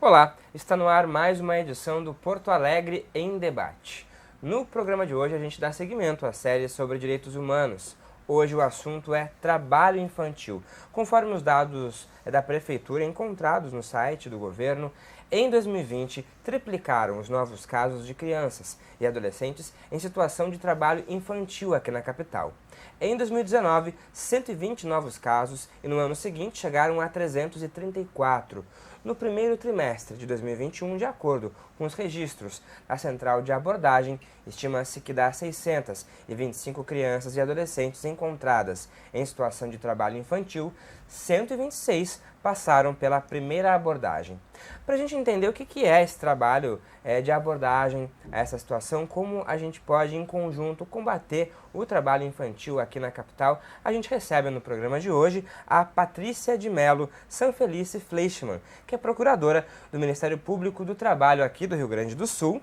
Olá, está no ar mais uma edição do Porto Alegre em Debate. No programa de hoje a gente dá seguimento à série sobre direitos humanos. Hoje o assunto é trabalho infantil. Conforme os dados da Prefeitura encontrados no site do governo, em 2020 triplicaram os novos casos de crianças e adolescentes em situação de trabalho infantil aqui na capital. Em 2019, 120 novos casos e no ano seguinte chegaram a 334. No primeiro trimestre de 2021, de acordo com os registros da Central de Abordagem, estima-se que das 625 crianças e adolescentes encontradas em situação de trabalho infantil, 126 passaram pela primeira abordagem. Para a gente entender o que é esse trabalho de abordagem a essa situação, como a gente pode, em conjunto, combater o trabalho infantil aqui na capital, a gente recebe no programa de hoje a Patrícia de Mello Sanfelice Fleischmann, que é procuradora do Ministério Público do Trabalho aqui do Rio Grande do Sul.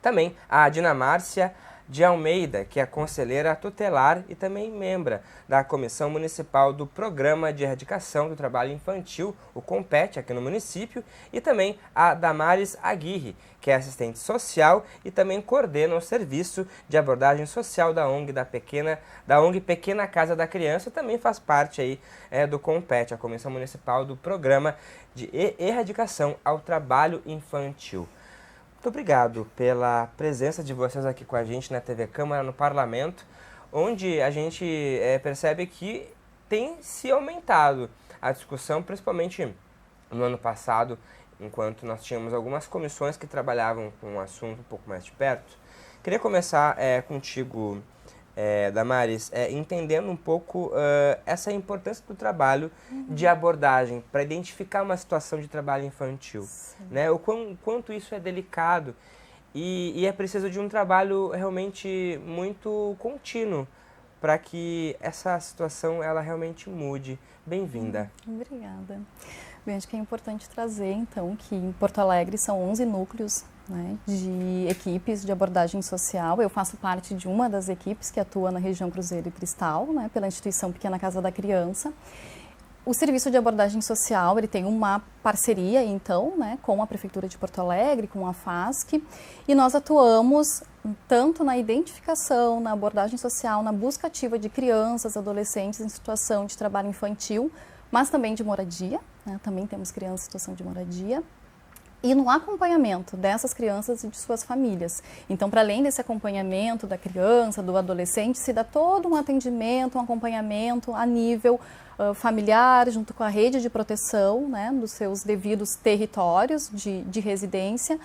Também a Dinamárcia de Almeida, que é conselheira tutelar e também membra da Comissão Municipal do Programa de Erradicação do Trabalho Infantil, o COMPET, aqui no município, e também a Damares Aguirre, que é assistente social e também coordena o serviço de abordagem social da ONG Pequena Casa da Criança, também faz parte aí do COMPET, a Comissão Municipal do Programa de Erradicação ao Trabalho Infantil. Muito obrigado pela presença de vocês aqui com a gente na TV Câmara, no Parlamento, onde a gente percebe que tem se aumentado a discussão, principalmente no ano passado, enquanto nós tínhamos algumas comissões que trabalhavam com o assunto um pouco mais de perto. Queria começar contigo, Damares, entendendo um pouco essa importância do trabalho de abordagem para identificar uma situação de trabalho infantil, né? O quanto isso é delicado e é preciso de um trabalho realmente muito contínuo para que essa situação ela realmente mude. Bem-vinda. Obrigada. Bem, acho que é importante trazer, então, que em Porto Alegre são 11 núcleos, né, de equipes de abordagem social. Eu faço parte de uma das equipes que atua na região Cruzeiro e Cristal, né, pela instituição Pequena Casa da Criança. O serviço de abordagem social, ele tem uma parceria, então, né, com a Prefeitura de Porto Alegre, com a FASC, e nós atuamos tanto na identificação, na abordagem social, na busca ativa de crianças, adolescentes em situação de trabalho infantil, mas também de moradia, né, também temos crianças em situação de moradia, e no acompanhamento dessas crianças e de suas famílias. Então, para além desse acompanhamento da criança, do adolescente, se dá todo um atendimento, um acompanhamento a nível familiar, junto com a rede de proteção, né, dos seus devidos territórios de residência.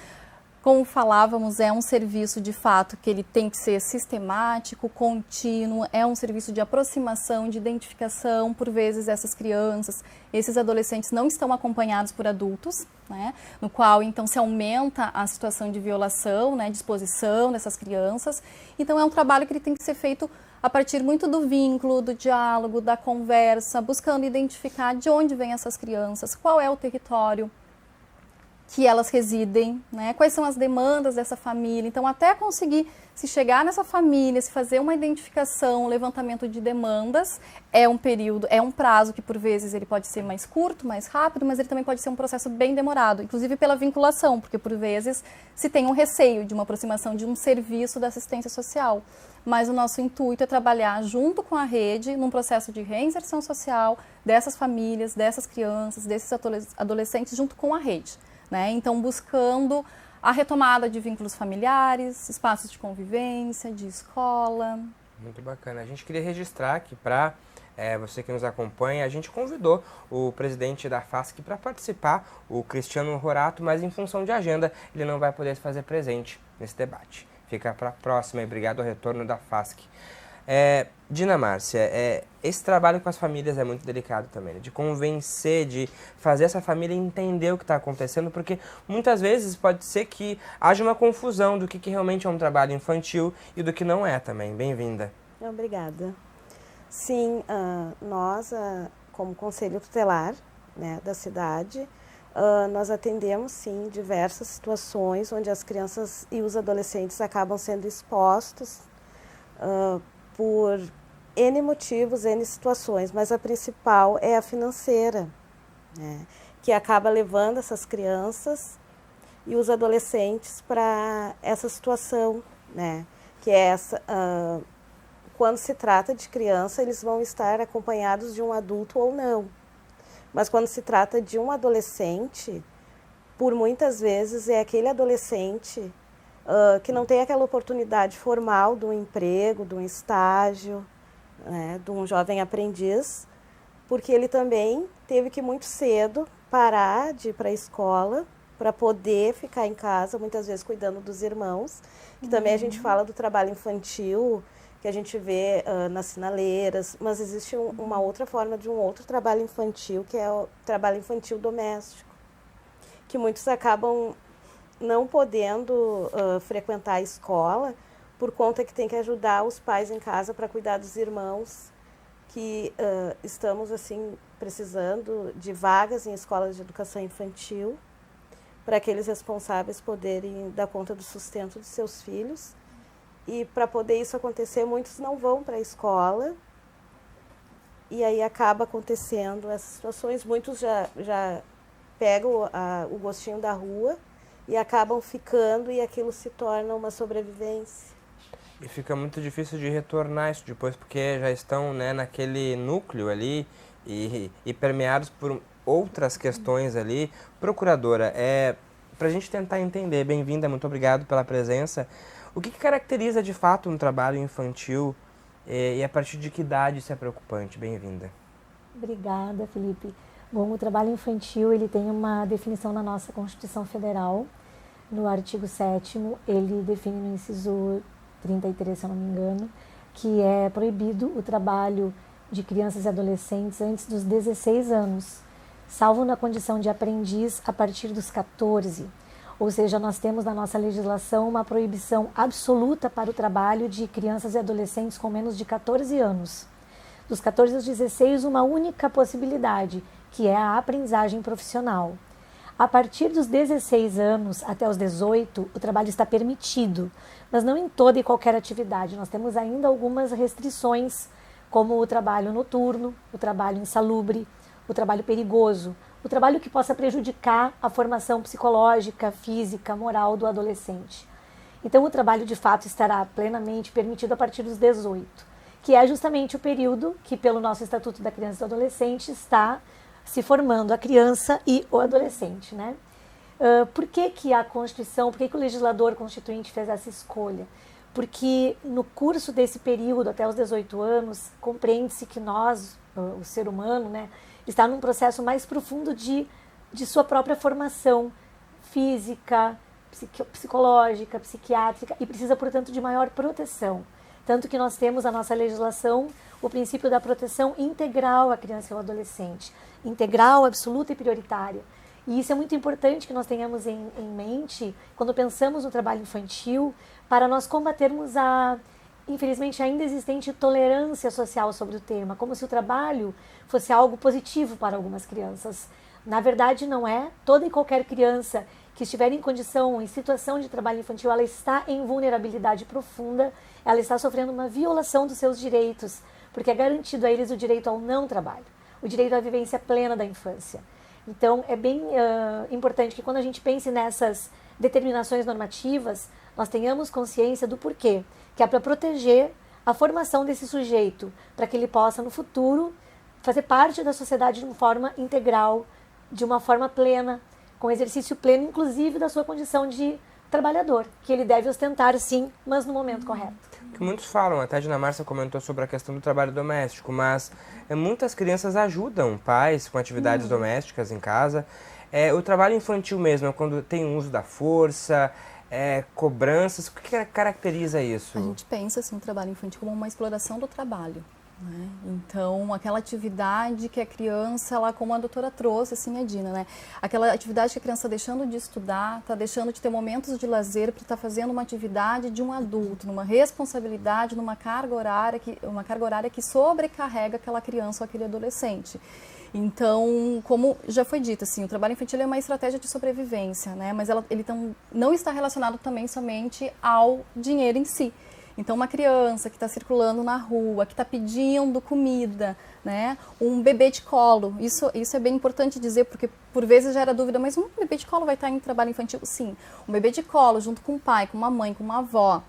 Como falávamos, é um serviço de fato que ele tem que ser sistemático, contínuo, é um serviço de aproximação, de identificação. Por vezes essas crianças, esses adolescentes não estão acompanhados por adultos, né, no qual então se aumenta a situação de violação, né, de exposição dessas crianças. Então é um trabalho que ele tem que ser feito a partir muito do vínculo, do diálogo, da conversa, buscando identificar de onde vêm essas crianças, qual é o território que elas residem, né? Quais são as demandas dessa família. Então, até conseguir se chegar nessa família, se fazer uma identificação, um levantamento de demandas, é um período, é um prazo que por vezes ele pode ser mais curto, mais rápido, mas ele também pode ser um processo bem demorado, inclusive pela vinculação, porque por vezes se tem um receio de uma aproximação de um serviço da assistência social. Mas o nosso intuito é trabalhar junto com a rede num processo de reinserção social dessas famílias, dessas crianças, desses adolescentes junto com a rede. Né? Então, buscando a retomada de vínculos familiares, espaços de convivência, de escola. Muito bacana. A gente queria registrar que para você que nos acompanha, a gente convidou o presidente da FASC para participar, o Cristiano Rorato, mas em função de agenda ele não vai poder se fazer presente nesse debate. Fica para a próxima e obrigado ao retorno da FASC. Dinamárcia, esse trabalho com as famílias é muito delicado também, né? De convencer, de fazer essa família entender o que está acontecendo, porque muitas vezes pode ser que haja uma confusão do que realmente é um trabalho infantil e do que não é também. Bem-vinda. Obrigada. Sim, nós, como Conselho Tutelar, né, da cidade, nós atendemos, sim, diversas situações onde as crianças e os adolescentes acabam sendo expostos por N motivos, N situações, mas a principal é a financeira, né? que acaba levando essas crianças e os adolescentes para essa situação, né? Que é essa, quando se trata de criança, eles vão estar acompanhados de um adulto ou não. Mas quando se trata de um adolescente, por muitas vezes é aquele adolescente que não tem aquela oportunidade formal de um emprego, de um estágio, né, de um jovem aprendiz, porque ele também teve que muito cedo parar de ir para a escola para poder ficar em casa, muitas vezes cuidando dos irmãos. E também a gente fala do trabalho infantil, que a gente vê nas sinaleiras, mas existe uma outra forma de um outro trabalho infantil, que é o trabalho infantil doméstico, que muitos acabam não podendo frequentar a escola por conta que tem que ajudar os pais em casa para cuidar dos irmãos, que estamos assim precisando de vagas em escolas de educação infantil, para aqueles responsáveis poderem dar conta do sustento dos seus filhos. E para poder isso acontecer, muitos não vão para a escola, e aí acaba acontecendo essas situações. Muitos já pegam o gostinho da rua e acabam ficando, e aquilo se torna uma sobrevivência. E fica muito difícil de retornar isso depois, porque já estão, né, naquele núcleo ali e permeados por outras questões ali. Procuradora, para a gente tentar entender, bem-vinda, muito obrigado pela presença. O que caracteriza de fato um trabalho infantil e a partir de que idade isso é preocupante? Bem-vinda. Obrigada, Felipe. Bom, o trabalho infantil ele tem uma definição na nossa Constituição Federal. No artigo 7º, ele define no inciso 33, se eu não me engano, que é proibido o trabalho de crianças e adolescentes antes dos 16 anos, salvo na condição de aprendiz a partir dos 14. Ou seja, nós temos na nossa legislação uma proibição absoluta para o trabalho de crianças e adolescentes com menos de 14 anos. Dos 14 aos 16, uma única possibilidade, que é a aprendizagem profissional. A partir dos 16 anos até os 18, o trabalho está permitido, mas não em toda e qualquer atividade. Nós temos ainda algumas restrições, como o trabalho noturno, o trabalho insalubre, o trabalho perigoso, o trabalho que possa prejudicar a formação psicológica, física, moral do adolescente. Então, o trabalho de fato estará plenamente permitido a partir dos 18, que é justamente o período que, pelo nosso Estatuto da Criança e do Adolescente, está se formando a criança e o adolescente, né? Por que a Constituição, por que o legislador constituinte fez essa escolha? Porque no curso desse período, até os 18 anos, compreende-se que nós, o ser humano, né, está num processo mais profundo de sua própria formação física, psicológica, psiquiátrica, e precisa, portanto, de maior proteção. Tanto que nós temos a nossa legislação o princípio da proteção integral à criança e ao adolescente, integral, absoluta e prioritária. E isso é muito importante que nós tenhamos em mente quando pensamos no trabalho infantil, para nós combatermos a, infelizmente, ainda existente tolerância social sobre o tema, como se o trabalho fosse algo positivo para algumas crianças. Na verdade, não é. Toda e qualquer criança que estiver em condição, em situação de trabalho infantil, ela está em vulnerabilidade profunda, ela está sofrendo uma violação dos seus direitos, porque é garantido a eles o direito ao não trabalho, o direito à vivência plena da infância. Então, é bem importante que quando a gente pense nessas determinações normativas, nós tenhamos consciência do porquê, que é para proteger a formação desse sujeito, para que ele possa, no futuro, fazer parte da sociedade de uma forma integral, de uma forma plena, com exercício pleno, inclusive da sua condição de trabalhador, que ele deve ostentar, sim, mas no momento correto. Que muitos falam, até a Dina Márcia comentou sobre a questão do trabalho doméstico, mas muitas crianças ajudam pais com atividades domésticas em casa. O trabalho infantil mesmo é quando tem o uso da força, cobranças. O que caracteriza isso? A gente pensa assim, o trabalho infantil como uma exploração do trabalho. Né? Então, aquela atividade que a criança, ela, como a doutora trouxe, assim, a Dina, né? Aquela atividade que a criança está deixando de estudar, está deixando de ter momentos de lazer para estar fazendo uma atividade de um adulto, numa responsabilidade, numa carga horária que sobrecarrega aquela criança ou aquele adolescente. Então, como já foi dito, assim, o trabalho infantil é uma estratégia de sobrevivência, né? Mas ele não está relacionado também somente ao dinheiro em si. Então, uma criança que está circulando na rua, que está pedindo comida, né? Um bebê de colo, isso é bem importante dizer, porque por vezes gera dúvida, mas um bebê de colo vai estar em trabalho infantil? Sim, um bebê de colo junto com um pai, com uma mãe, com uma avó,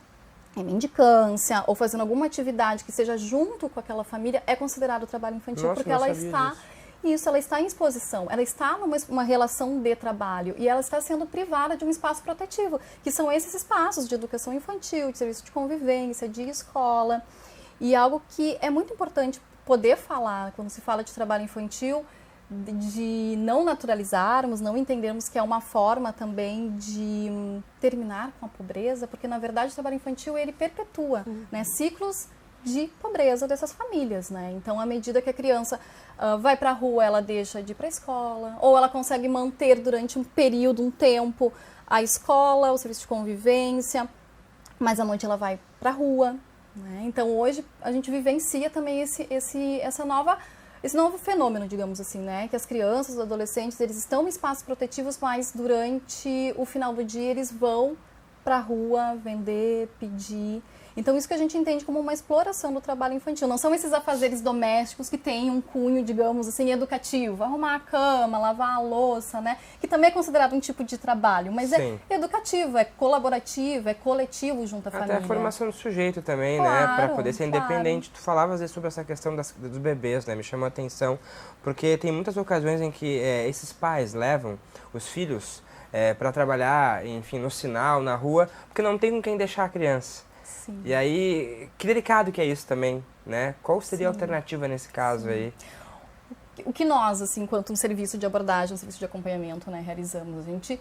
em mendicância ou fazendo alguma atividade que seja junto com aquela família, é considerado trabalho infantil. Nossa, porque não ela sabia está... disso. Isso, ela está em exposição, ela está numa relação de trabalho e ela está sendo privada de um espaço protetivo, que são esses espaços de educação infantil, de serviço de convivência, de escola. E algo que é muito importante poder falar, quando se fala de trabalho infantil, de não naturalizarmos, não entendermos que é uma forma também de terminar com a pobreza, porque na verdade o trabalho infantil ele perpetua, né, ciclos de pobreza dessas famílias, né? Então, à medida que a criança vai para a rua, ela deixa de ir para a escola, ou ela consegue manter durante um período, um tempo, a escola, o serviço de convivência, mas à noite ela vai para a rua, né? Então, hoje a gente vivencia também esse novo fenômeno, digamos assim, né? Que as crianças, os adolescentes, eles estão em espaços protetivos, mas durante o final do dia eles vão para a rua vender, pedir. Então, isso que a gente entende como uma exploração do trabalho infantil. Não são esses afazeres domésticos que têm um cunho, digamos assim, educativo. Arrumar a cama, lavar a louça, né? Que também é considerado um tipo de trabalho. Mas Sim. é educativo, é colaborativo, é coletivo junto à família. Até a formação do sujeito também, né? Claro, Para poder ser claro. independente. Tu falavas às vezes sobre essa questão dos bebês, né? Me chamou a atenção. Porque tem muitas ocasiões em que esses pais levam os filhos para trabalhar, enfim, no sinal, na rua, porque não tem com quem deixar a criança. Sim. E aí, que delicado que é isso também, né? Qual seria a alternativa nesse caso aí? O que nós, assim, enquanto um serviço de abordagem, um serviço de acompanhamento, né, realizamos? A gente,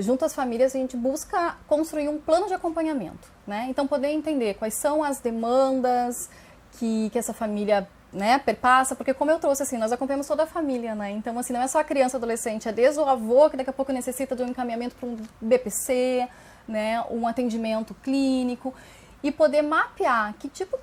junto às famílias, a gente busca construir um plano de acompanhamento, né? Então, poder entender quais são as demandas que essa família, né, perpassa, porque como eu trouxe, assim, nós acompanhamos toda a família, né? Então, assim, não é só a criança, adolescente, é desde o avô que daqui a pouco necessita de um encaminhamento para um BPC, né, um atendimento clínico, e poder mapear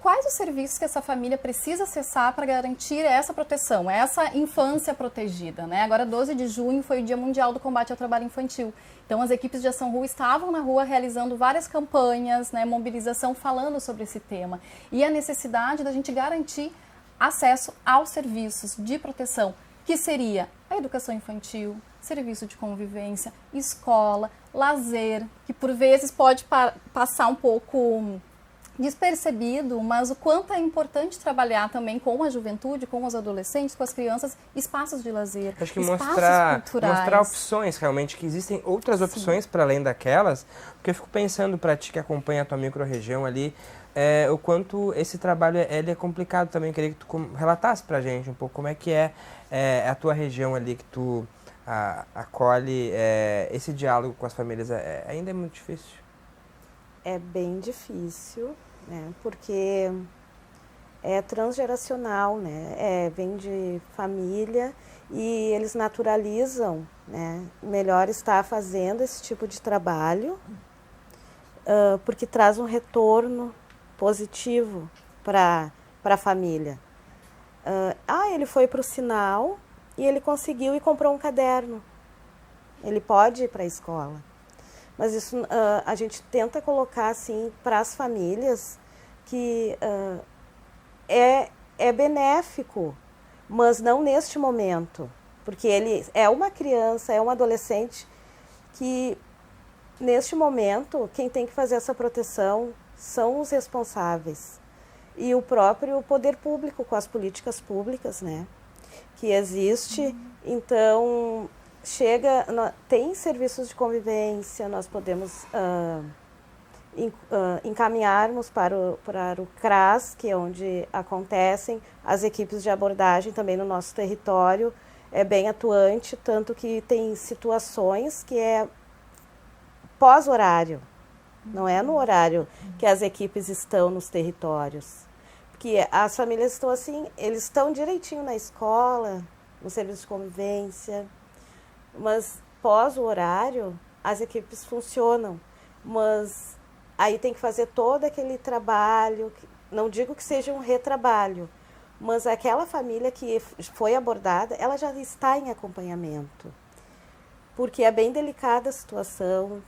quais os serviços que essa família precisa acessar para garantir essa proteção, essa infância protegida, né? Agora, 12 de junho foi o Dia Mundial do Combate ao Trabalho Infantil. Então, as equipes de Ação Rua estavam na rua realizando várias campanhas, né, mobilização, falando sobre esse tema. E a necessidade da gente garantir acesso aos serviços de proteção, que seria a educação infantil, serviço de convivência, escola, lazer, que por vezes pode passar um pouco despercebido, mas o quanto é importante trabalhar também com a juventude, com os adolescentes, com as crianças, espaços de lazer, Acho que espaços mostrar culturais. opções, realmente, que existem outras opções para além daquelas, porque eu fico pensando para ti que acompanha a tua micro-região ali, o quanto esse trabalho ele é complicado também. Eu queria que tu relatasse para a gente um pouco como é que é a tua região ali, que tu acolhe esse diálogo com as famílias. Ainda é muito difícil? É bem difícil, né? Porque é transgeracional, né? Vem de família e eles naturalizam, né? Melhor estar fazendo esse tipo de trabalho, porque traz um retorno positivo para a família. Ele foi para o sinal e ele conseguiu e comprou um caderno. Ele pode ir para a escola. Mas isso a gente tenta colocar assim para as famílias que é benéfico, mas não neste momento. Porque ele é uma criança, é um adolescente que, neste momento, quem tem que fazer essa proteção são os responsáveis. E o próprio poder público, com as políticas públicas, né, que existe. Então, tem serviços de convivência, nós podemos encaminharmos para o CRAS, que é onde acontecem as equipes de abordagem também no nosso território. É bem atuante, tanto que tem situações que é pós-horário, não é no horário que as equipes estão nos territórios. Porque as famílias estão assim, eles estão direitinho na escola, no serviço de convivência, mas pós o horário as equipes funcionam. Mas aí tem que fazer todo aquele trabalho, não digo que seja um retrabalho, mas aquela família que foi abordada, ela já está em acompanhamento. Porque é bem delicada a situação,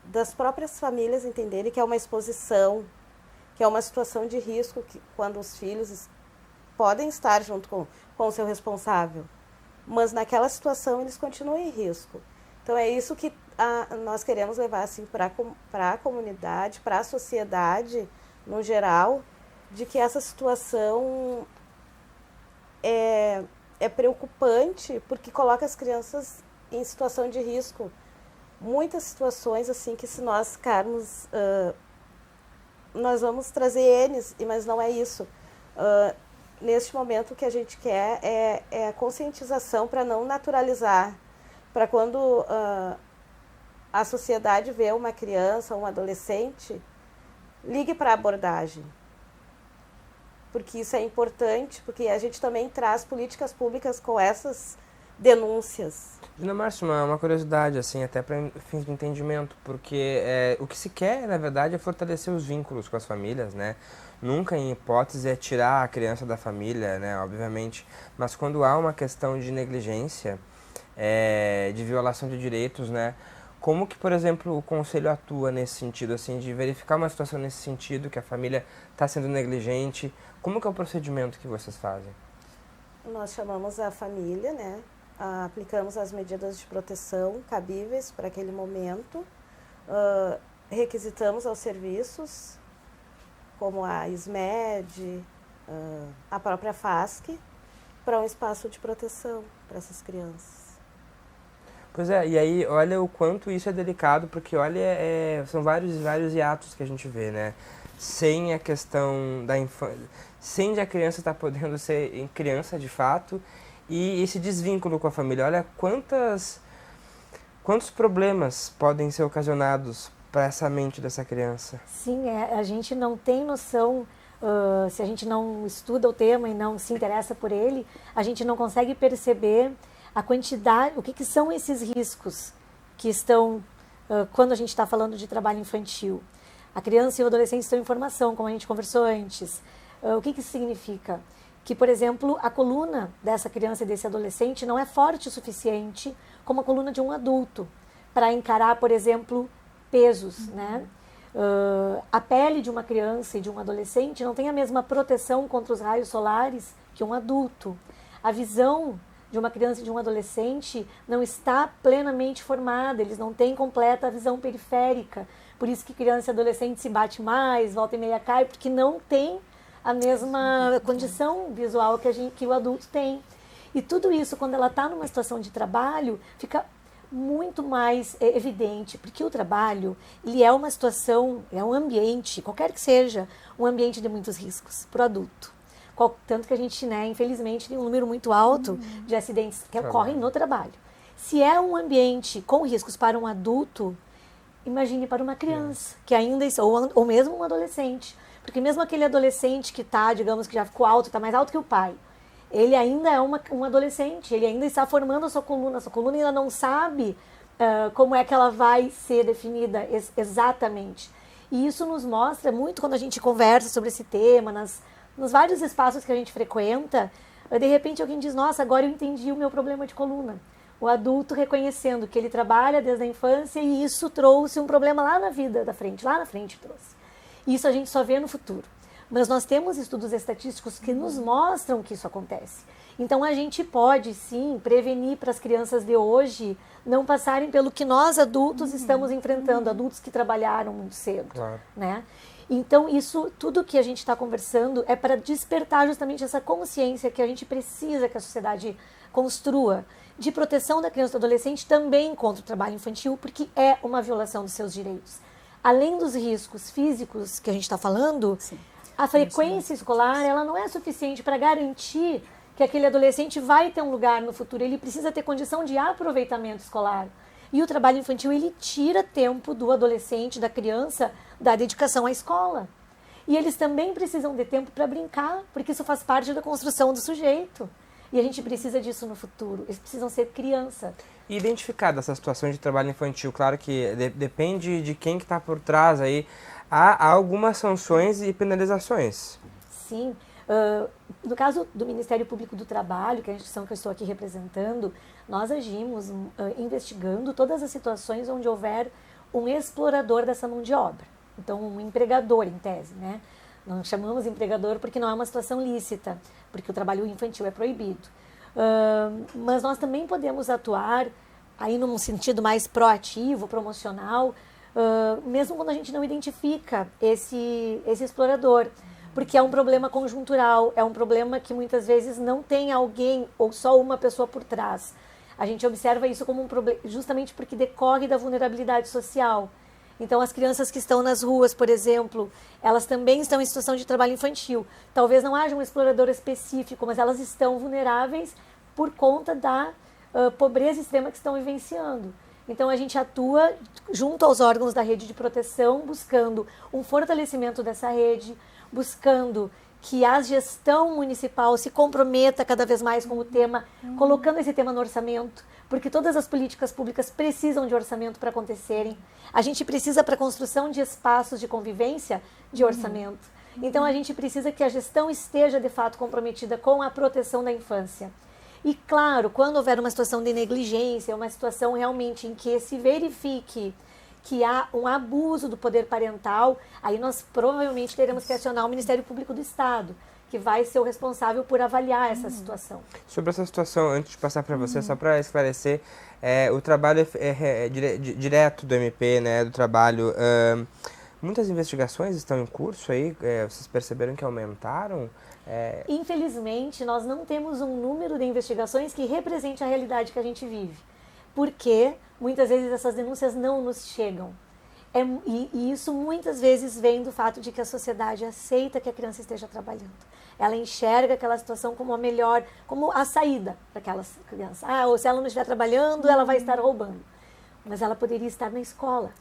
das próprias famílias entenderem que é uma exposição, que é uma situação de risco, que, quando os filhos podem estar junto com o seu responsável, mas naquela situação eles continuam em risco. Então é isso que nós queremos levar assim, para a comunidade, para a sociedade no geral, de que essa situação é preocupante porque coloca as crianças em situação de risco. Muitas situações assim que, se nós ficarmos, nós vamos trazer N's, mas não é isso. Neste momento o que a gente quer é a conscientização para não naturalizar, para quando a sociedade vê uma criança, um adolescente, ligue para a abordagem. Porque isso é importante, porque a gente também traz políticas públicas com essas denúncias. Dina Márcia, uma curiosidade, assim, até para fins de entendimento, porque o que se quer, na verdade, é fortalecer os vínculos com as famílias, né? Nunca, em hipótese, é tirar a criança da família, né, obviamente, mas quando há uma questão de negligência, de violação de direitos, né, como que, por exemplo, o Conselho atua nesse sentido, assim, de verificar uma situação nesse sentido, que a família está sendo negligente? Como que é o procedimento que vocês fazem? Nós chamamos a família, né? Aplicamos as medidas de proteção cabíveis para aquele momento, requisitamos aos serviços, como a SMED, a própria FASC, para um espaço de proteção para essas crianças. Pois é, e aí olha o quanto isso é delicado, porque olha, são vários hiatos que a gente vê, né? Sem a questão da infância, sem a criança estar podendo ser criança de fato, e esse desvínculo com a família. Olha quantos problemas podem ser ocasionados para essa mente dessa criança. Sim, a gente não tem noção, se a gente não estuda o tema e não se interessa por ele, a gente não consegue perceber a quantidade, o que são esses riscos que estão, quando a gente está falando de trabalho infantil. A criança e o adolescente estão em formação, como a gente conversou antes. O que isso significa? Que, por exemplo, a coluna dessa criança e desse adolescente não é forte o suficiente como a coluna de um adulto para encarar, por exemplo, pesos, né? A pele de uma criança e de um adolescente não tem a mesma proteção contra os raios solares que um adulto. A visão de uma criança e de um adolescente não está plenamente formada, eles não têm completa visão periférica. Por isso que criança e adolescente se bate mais, volta e meia cai, porque não tem a mesma condição visual que o adulto tem. E tudo isso, quando ela está numa situação de trabalho, fica muito mais evidente, porque o trabalho, ele é uma situação, é um ambiente, qualquer que seja, um ambiente de muitos riscos para o adulto. Tanto que a gente, né, infelizmente, tem um número muito alto de acidentes que ocorrem no trabalho. Se é um ambiente com riscos para um adulto, imagine para uma criança, que ainda ou mesmo um adolescente. Porque mesmo aquele adolescente que está, digamos que já ficou alto, está mais alto que o pai, ele ainda é um adolescente, ele ainda está formando a sua coluna ainda não sabe como é que ela vai ser definida exatamente. E isso nos mostra muito quando a gente conversa sobre esse tema, nos vários espaços que a gente frequenta, de repente alguém diz, nossa, agora eu entendi o meu problema de coluna. O adulto reconhecendo que ele trabalha desde a infância e isso trouxe um problema lá na vida da frente, lá na frente trouxe. Isso a gente só vê no futuro. Mas nós temos estudos estatísticos que nos mostram que isso acontece. Então a gente pode sim prevenir para as crianças de hoje não passarem pelo que nós adultos estamos enfrentando, adultos que trabalharam muito cedo. Claro. Né? Então isso, tudo que a gente está conversando é para despertar justamente essa consciência que a gente precisa que a sociedade construa de proteção da criança e do adolescente também contra o trabalho infantil, porque é uma violação dos seus direitos. Além dos riscos físicos que a gente está falando, sim, a frequência escolar ela não é suficiente para garantir que aquele adolescente vai ter um lugar no futuro. Ele precisa ter condição de aproveitamento escolar. E o trabalho infantil, ele tira tempo do adolescente, da criança, da dedicação à escola. E eles também precisam de tempo para brincar, porque isso faz parte da construção do sujeito. E a gente precisa disso no futuro. Eles precisam ser criança. E identificar dessas situações de trabalho infantil, claro que depende de quem que está por trás aí, há algumas sanções e penalizações. Sim, No caso do Ministério Público do Trabalho, que é a instituição que eu estou aqui representando, nós agimos investigando todas as situações onde houver um explorador dessa mão de obra. Então, um empregador, em tese, né? Não chamamos empregador porque não é uma situação lícita, porque o trabalho infantil é proibido. Mas nós também podemos atuar aí num sentido mais proativo, promocional, mesmo quando a gente não identifica esse explorador, porque é um problema conjuntural, é um problema que muitas vezes não tem alguém ou só uma pessoa por trás. A gente observa isso como um problema justamente porque decorre da vulnerabilidade social. Então, as crianças que estão nas ruas, por exemplo, elas também estão em situação de trabalho infantil. Talvez não haja um explorador específico, mas elas estão vulneráveis por conta da pobreza extrema que estão vivenciando. Então, a gente atua junto aos órgãos da rede de proteção, buscando um fortalecimento dessa rede, buscando que a gestão municipal se comprometa cada vez mais com o tema, colocando esse tema no orçamento, porque todas as políticas públicas precisam de orçamento para acontecerem. A gente precisa, para a construção de espaços de convivência, de orçamento. Então, a gente precisa que a gestão esteja, de fato, comprometida com a proteção da infância. E, claro, quando houver uma situação de negligência, uma situação realmente em que se verifique que há um abuso do poder parental, aí nós provavelmente teremos que acionar o Ministério Público do Estado, que vai ser o responsável por avaliar essa situação. Sobre essa situação, antes de passar para você, só para esclarecer, o trabalho direto do MP, né, do trabalho, muitas investigações estão em curso aí, vocês perceberam que aumentaram? Infelizmente, nós não temos um número de investigações que represente a realidade que a gente vive, porque muitas vezes essas denúncias não nos chegam. E isso muitas vezes vem do fato de que a sociedade aceita que a criança esteja trabalhando. Ela enxerga aquela situação como a melhor, como a saída para aquela criança. Ou se ela não estiver trabalhando, ela vai estar roubando. Mas ela poderia estar na escola.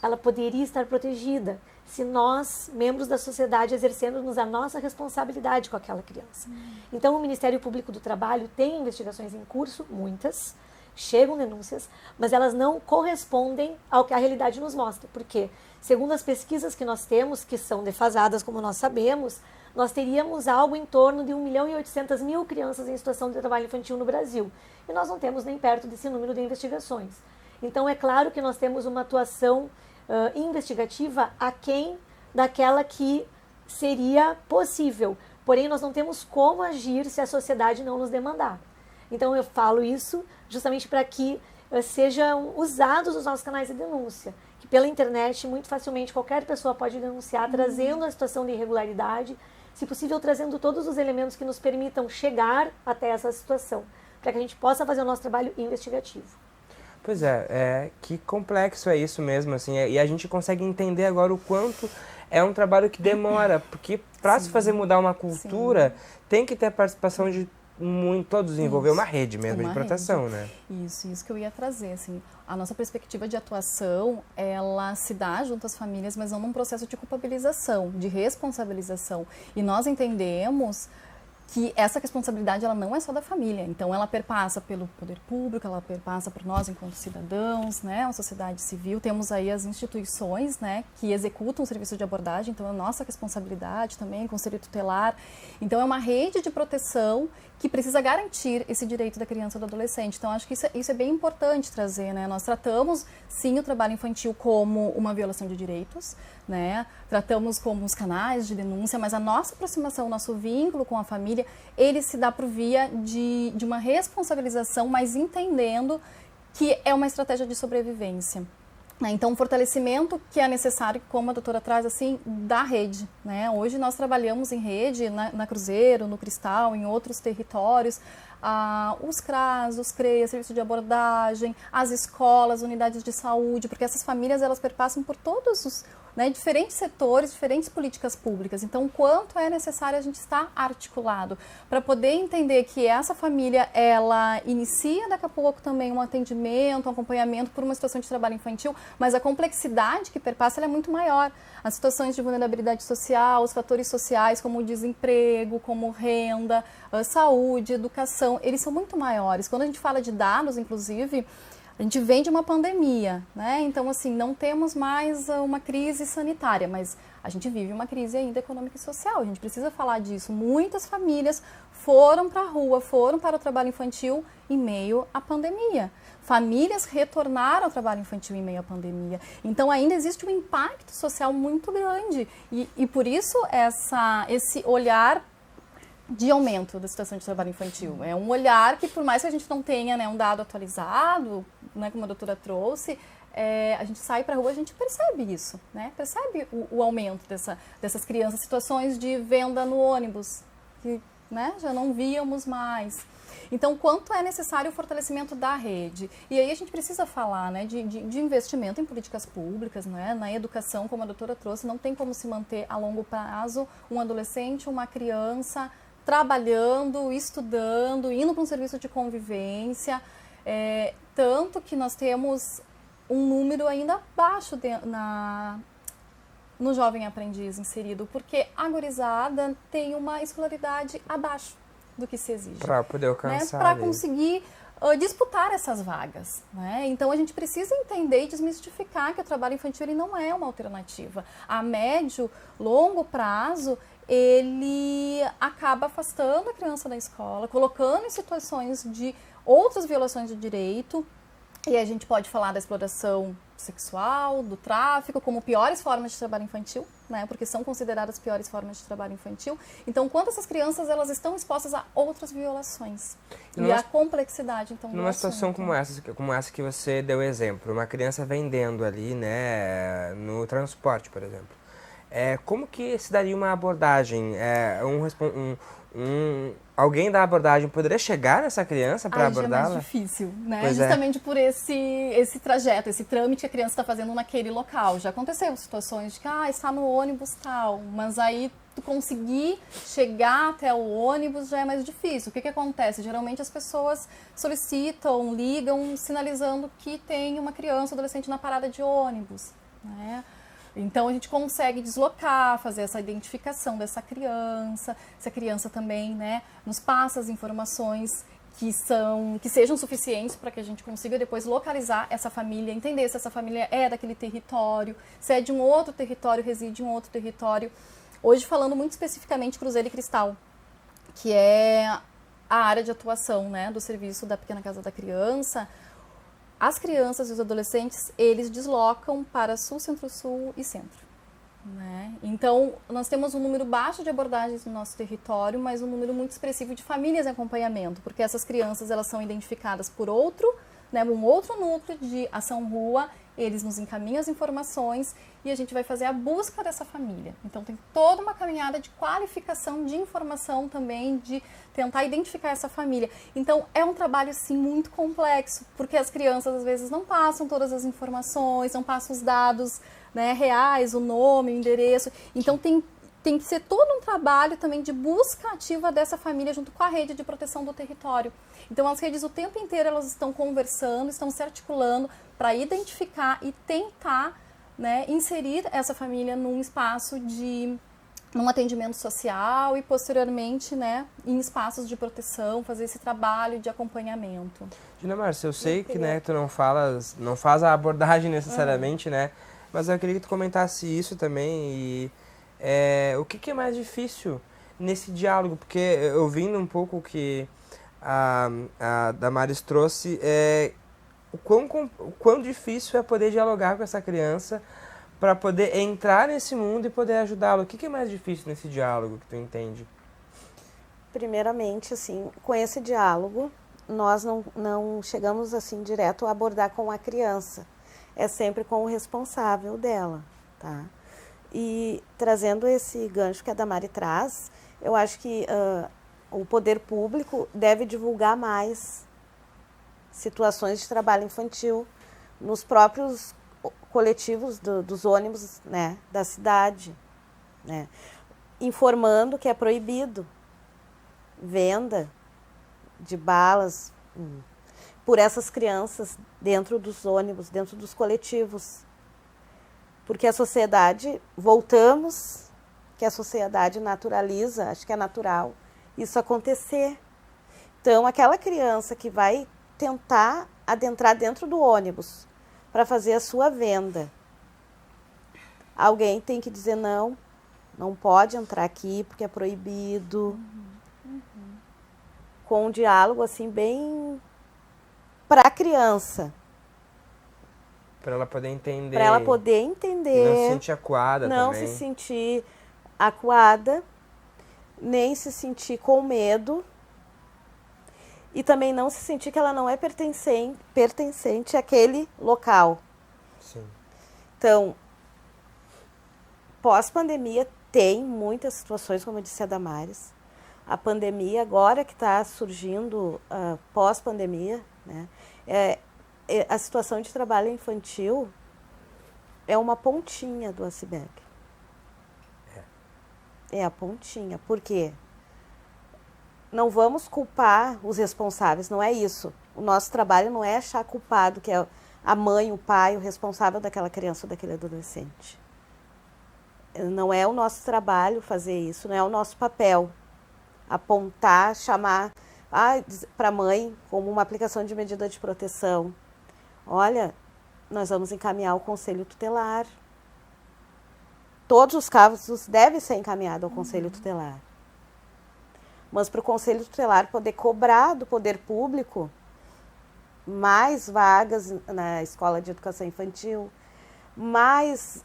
Ela poderia estar protegida se nós, membros da sociedade, exercêssemos a nossa responsabilidade com aquela criança. Então, o Ministério Público do Trabalho tem investigações em curso, muitas, chegam denúncias, mas elas não correspondem ao que a realidade nos mostra. Porque, segundo as pesquisas que nós temos, que são defasadas, como nós sabemos, nós teríamos algo em torno de 1.800.000 crianças em situação de trabalho infantil no Brasil. E nós não temos nem perto desse número de investigações. Então, é claro que nós temos uma atuação investigativa aquém daquela que seria possível. Porém, nós não temos como agir se a sociedade não nos demandar. Então, eu falo isso justamente para que sejam usados os nossos canais de denúncia. Que pela internet, muito facilmente, qualquer pessoa pode denunciar, trazendo a situação de irregularidade, se possível, trazendo todos os elementos que nos permitam chegar até essa situação, para que a gente possa fazer o nosso trabalho investigativo. Pois que complexo é isso mesmo, assim, e a gente consegue entender agora o quanto é um trabalho que demora, porque para se fazer mudar uma cultura, tem que ter a participação de todos, envolver uma rede mesmo de proteção, né? Isso que eu ia trazer, assim, a nossa perspectiva de atuação, ela se dá junto às famílias, mas não num processo de culpabilização, de responsabilização, e nós entendemos que essa responsabilidade ela não é só da família, então ela perpassa pelo poder público, ela perpassa por nós enquanto cidadãos, né, a sociedade civil, temos aí as instituições, né, que executam o serviço de abordagem, então é nossa responsabilidade também, conselho tutelar, então é uma rede de proteção que precisa garantir esse direito da criança e do adolescente, então acho que isso é bem importante trazer, né, nós tratamos sim o trabalho infantil como uma violação de direitos, né, tratamos como os canais de denúncia, mas a nossa aproximação, o nosso vínculo com a família, ele se dá por via de uma responsabilização, mas entendendo que é uma estratégia de sobrevivência. Então, um fortalecimento que é necessário, como a doutora traz, assim, da rede, né? Hoje nós trabalhamos em rede, na Cruzeiro, no Cristal, em outros territórios, os CRAS, os CREAS, serviço de abordagem, as escolas, unidades de saúde, porque essas famílias, elas perpassam por todos os diferentes setores, diferentes políticas públicas. Então, o quanto é necessário a gente estar articulado para poder entender que essa família, ela inicia daqui a pouco também um atendimento, um acompanhamento por uma situação de trabalho infantil, mas a complexidade que perpassa ela é muito maior. As situações de vulnerabilidade social, os fatores sociais como o desemprego, como renda, saúde, educação, eles são muito maiores. Quando a gente fala de dados, inclusive, A gente vem de uma pandemia, né? Então, assim, não temos mais uma crise sanitária, mas a gente vive uma crise ainda econômica e social. A gente precisa falar disso. Muitas famílias foram para a rua, foram para o trabalho infantil em meio à pandemia. Famílias retornaram ao trabalho infantil em meio à pandemia. Então, ainda existe um impacto social muito grande. E por isso, esse olhar de aumento da situação de trabalho infantil. É um olhar que, por mais que a gente não tenha, né, um dado atualizado, né, como a doutora trouxe, a gente sai para a rua, a gente percebe isso, né? Percebe o aumento dessas crianças, situações de venda no ônibus, que, né, já não víamos mais. Então, quanto é necessário o fortalecimento da rede? E aí a gente precisa falar, né, de investimento em políticas públicas, né, na educação, como a doutora trouxe. Não tem como se manter a longo prazo um adolescente, uma criança trabalhando, estudando, indo para um serviço de convivência, tanto que nós temos um número ainda baixo no jovem aprendiz inserido, porque a gurizada tem uma escolaridade abaixo do que se exige. Para poder alcançar. Né? Para conseguir disputar essas vagas. Né? Então, a gente precisa entender e desmistificar que o trabalho infantil ele não é uma alternativa. A médio, longo prazo, ele acaba afastando a criança da escola, colocando em situações de outras violações de direito, e a gente pode falar da exploração sexual, do tráfico, como piores formas de trabalho infantil, né? Porque são consideradas piores formas de trabalho infantil. Então, quanto essas crianças elas estão expostas a outras violações e a complexidade, então, numa situação como essa que você deu exemplo, uma criança vendendo ali, né, no transporte, por exemplo. Como que se daria uma abordagem? Alguém da abordagem poderia chegar nessa criança para abordá-la? É mais difícil, né? Pois justamente por esse trajeto, esse trâmite que a criança está fazendo naquele local. Já aconteceu situações de que está no ônibus tal, mas aí tu conseguir chegar até o ônibus já é mais difícil. O que acontece? Geralmente as pessoas solicitam, ligam, sinalizando que tem uma criança, adolescente na parada de ônibus, né? Então, a gente consegue deslocar, fazer essa identificação dessa criança, se a criança também, né, nos passa as informações que sejam suficientes para que a gente consiga depois localizar essa família, entender se essa família é daquele território, se é de um outro território, reside em um outro território. Hoje, falando muito especificamente Cruzeiro e Cristal, que é a área de atuação, né, do serviço da Pequena Casa da Criança, as crianças e os adolescentes, eles deslocam para Sul, Centro-Sul e Centro. Né? Então, nós temos um número baixo de abordagens no nosso território, mas um número muito expressivo de famílias em acompanhamento, porque essas crianças elas são identificadas por um outro núcleo de ação rua, eles nos encaminham as informações e a gente vai fazer a busca dessa família. Então, tem toda uma caminhada de qualificação, de informação também, de tentar identificar essa família. Então, é um trabalho, sim, muito complexo, porque as crianças, às vezes, não passam todas as informações, não passam os dados, né, reais, o nome, o endereço. Então, tem que ser todo um trabalho também de busca ativa dessa família junto com a rede de proteção do território. Então, as redes o tempo inteiro elas estão conversando, estão se articulando para identificar e tentar, né, inserir essa família num espaço num atendimento social e, posteriormente, né, em espaços de proteção, fazer esse trabalho de acompanhamento. Dinamarcia, eu sei que, né, tu não faz a abordagem necessariamente, né, mas eu queria que tu comentasse isso também e o que é mais difícil nesse diálogo, porque ouvindo um pouco o que a Damares trouxe, o quão difícil é poder dialogar com essa criança para poder entrar nesse mundo e poder ajudá-lo. O que é mais difícil nesse diálogo que tu entende? Primeiramente, assim, com esse diálogo, nós não chegamos assim direto a abordar com a criança. É sempre com o responsável dela, tá? E trazendo esse gancho que a Damari traz, eu acho que o poder público deve divulgar mais situações de trabalho infantil nos próprios coletivos dos ônibus, né, da cidade, né, informando que é proibido venda de balas por essas crianças dentro dos ônibus, dentro dos coletivos. Porque a sociedade, voltamos, que a sociedade naturaliza, acho que é natural isso acontecer. Então, aquela criança que vai tentar adentrar dentro do ônibus para fazer a sua venda. Alguém tem que dizer não, não pode entrar aqui porque é proibido. Com um diálogo assim bem para a criança. Para ela poder entender. Para ela poder E entender. não se sentir acuada não também. se sentir acuada, nem se sentir com medo. E também não se sentir que ela não é pertencente àquele local. Sim. Então, pós-pandemia tem muitas situações, como eu disse a Damares. A pandemia, agora que está surgindo, pós-pandemia, né, a situação de trabalho infantil é uma pontinha do iceberg. É a pontinha. Por quê? Não vamos culpar os responsáveis, não é isso. O nosso trabalho não é achar culpado, que é a mãe, o pai, o responsável daquela criança ou daquele adolescente. Não é o nosso trabalho fazer isso, não é o nosso papel. Apontar, chamar para a mãe como uma aplicação de medida de proteção. Olha, nós vamos encaminhar o conselho tutelar. Todos os casos devem ser encaminhados ao conselho tutelar. Mas para o conselho tutelar poder cobrar do poder público mais vagas na escola de educação infantil, mais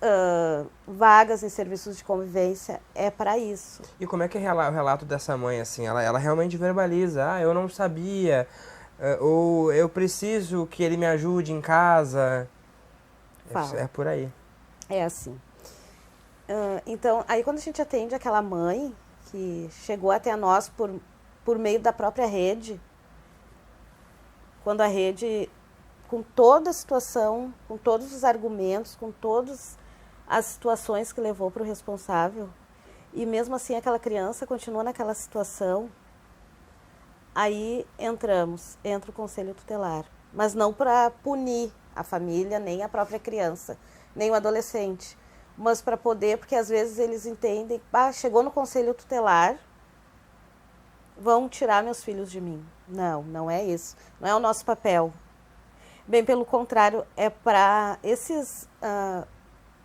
vagas em serviços de convivência, é para isso. E como é que é o relato dessa mãe, assim? Ela realmente verbaliza, eu não sabia, ou eu preciso que ele me ajude em casa. Fala. É por aí. É assim. Então, aí quando a gente atende aquela mãe que chegou até nós por meio da própria rede, quando a rede, com toda a situação, com todos os argumentos, com todas as situações que levou para o responsável, e mesmo assim aquela criança continua naquela situação, aí entra o conselho tutelar. Mas não para punir a família, nem a própria criança, nem o adolescente, mas para poder, porque às vezes eles entendem, chegou no conselho tutelar, vão tirar meus filhos de mim. Não, não é isso. Não é o nosso papel. Bem pelo contrário, é para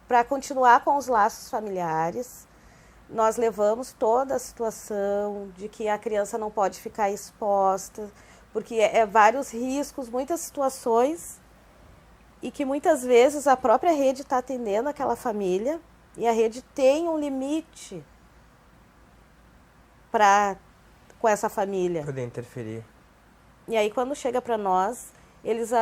para continuar com os laços familiares. Nós levamos toda a situação de que a criança não pode ficar exposta, porque é vários riscos, muitas situações, e que muitas vezes a própria rede está atendendo aquela família e a rede tem um limite com essa família. Poder interferir. E aí quando chega para nós, eles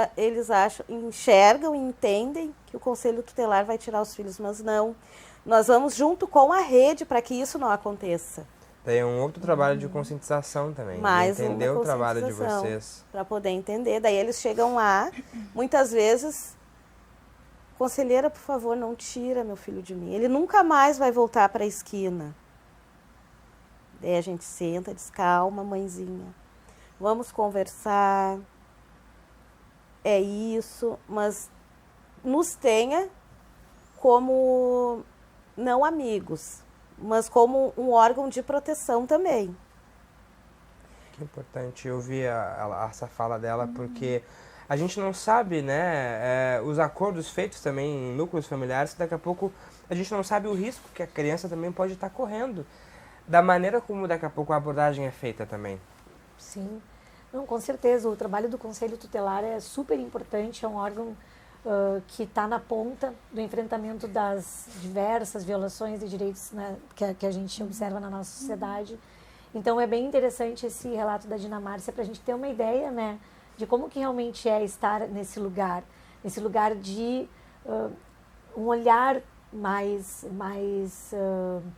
enxergam e entendem que o conselho tutelar vai tirar os filhos, mas não. Nós vamos junto com a rede para que isso não aconteça. Daí é um outro trabalho de conscientização também. Mais entender uma o trabalho de conscientização vocês. para poder entender. Daí eles chegam lá, muitas vezes, conselheira, por favor, não tira meu filho de mim. Ele nunca mais vai voltar para a esquina. Daí a gente senta, diz, calma, mãezinha, vamos conversar, é isso, mas nos tenha como, não amigos, mas como um órgão de proteção também. Que importante ouvir essa fala dela, porque a gente não sabe, né, os acordos feitos também em núcleos familiares, que daqui a pouco a gente não sabe o risco que a criança também pode estar correndo, da maneira como daqui a pouco a abordagem é feita também. Sim, não, com certeza, o trabalho do Conselho Tutelar é super importante, é um órgão que está na ponta do enfrentamento das diversas violações de direitos, né, que a gente observa na nossa sociedade. Então é bem interessante esse relato da Dinamárcia para a gente ter uma ideia, né, de como que realmente é estar nesse lugar de um olhar mais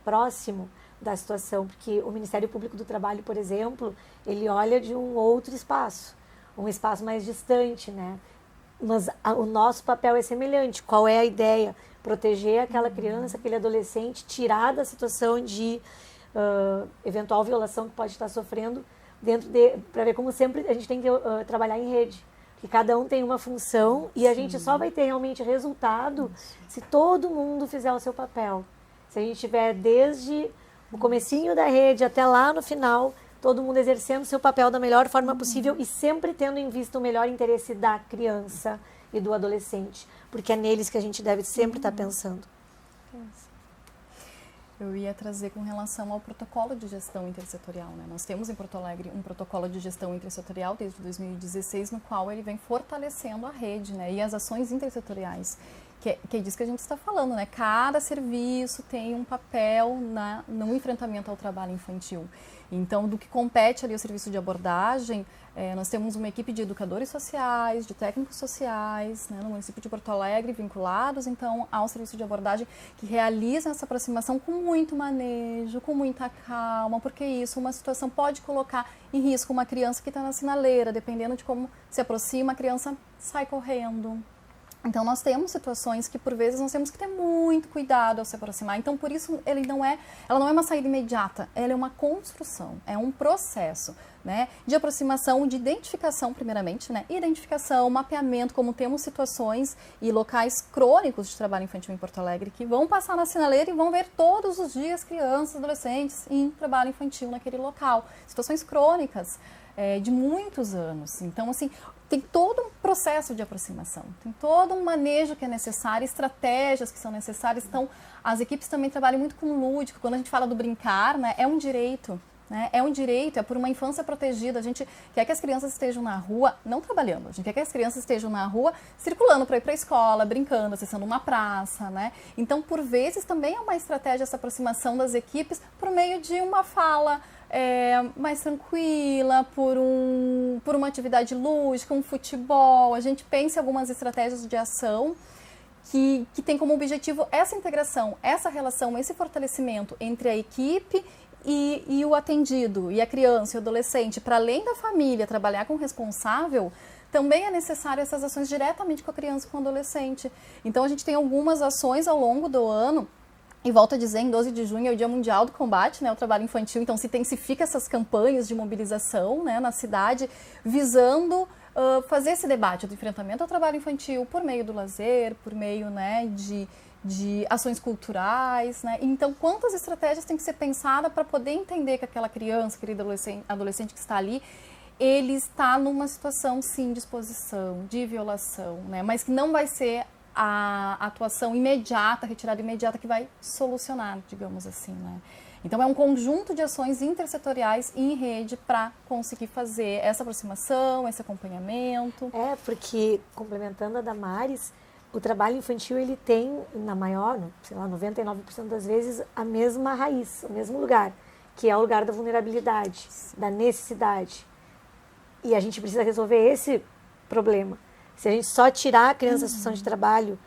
próximo da situação, porque o Ministério Público do Trabalho, por exemplo, ele olha de um outro espaço, um espaço mais distante, né? Mas o nosso papel é semelhante. Qual é a ideia? Proteger aquela criança, aquele adolescente, tirar da situação de eventual violação que pode estar sofrendo, para ver como sempre a gente tem que trabalhar em rede. Que cada um tem uma função e a gente só vai ter realmente resultado se todo mundo fizer o seu papel. Se a gente tiver desde o comecinho da rede até lá no final, todo mundo exercendo seu papel da melhor forma possível e sempre tendo em vista o melhor interesse da criança e do adolescente, porque é neles que a gente deve sempre estar pensando. Eu ia trazer com relação ao protocolo de gestão intersetorial, né? Nós temos em Porto Alegre um protocolo de gestão intersetorial desde 2016, no qual ele vem fortalecendo a rede, né? E as ações intersetoriais, que é disso que a gente está falando, né? Cada serviço tem um papel no enfrentamento ao trabalho infantil. Então, do que compete ali o serviço de abordagem, nós temos uma equipe de educadores sociais, de técnicos sociais, né, no município de Porto Alegre, vinculados, então, ao serviço de abordagem, que realizam essa aproximação com muito manejo, com muita calma, porque isso, uma situação pode colocar em risco uma criança que está na sinaleira, dependendo de como se aproxima, a criança sai correndo. Então, nós temos situações que, por vezes, nós temos que ter muito cuidado ao se aproximar. Então, por isso, ela não é uma saída imediata, ela é uma construção, é um processo, né, de aproximação, de identificação, primeiramente, né, identificação, mapeamento, como temos situações e locais crônicos de trabalho infantil em Porto Alegre, que vão passar na sinaleira e vão ver todos os dias crianças, adolescentes em trabalho infantil naquele local. Situações crônicas de muitos anos. Então, assim, tem todo um processo de aproximação, tem todo um manejo que é necessário, estratégias que são necessárias. Então, as equipes também trabalham muito com o lúdico. Quando a gente fala do brincar, né, é um direito. Né? É um direito, é por uma infância protegida. A gente quer que as crianças estejam na rua, não trabalhando, a gente quer que as crianças estejam na rua circulando para ir para a escola, brincando, acessando uma praça. Né? Então, por vezes, também é uma estratégia essa aproximação das equipes por meio de uma fala mais tranquila, por uma atividade lúdica, um futebol. A gente pensa em algumas estratégias de ação que tem como objetivo essa integração, essa relação, esse fortalecimento entre a equipe e o atendido, e a criança e o adolescente. Para além da família trabalhar com o responsável, também é necessário essas ações diretamente com a criança e com o adolescente. Então, a gente tem algumas ações ao longo do ano. E volto a dizer, em 12 de junho é o Dia Mundial do Combate, né, ao trabalho infantil. Então, se intensifica essas campanhas de mobilização, né, na cidade, visando fazer esse debate do enfrentamento ao trabalho infantil por meio do lazer, por meio, né, de ações culturais. Né? Então, quantas estratégias têm que ser pensadas para poder entender que aquela criança, aquele adolescente que está ali, ele está numa situação, sim, de exposição, de violação, né, mas que não vai ser a atuação imediata, a retirada imediata que vai solucionar, digamos assim, né? Então, é um conjunto de ações intersetoriais em rede para conseguir fazer essa aproximação, esse acompanhamento. Porque, complementando a Damares, o trabalho infantil, ele tem, na maior, 99% das vezes, a mesma raiz, o mesmo lugar, que é o lugar da vulnerabilidade, da necessidade. E a gente precisa resolver esse problema. Se a gente só tirar a criança da situação de trabalho,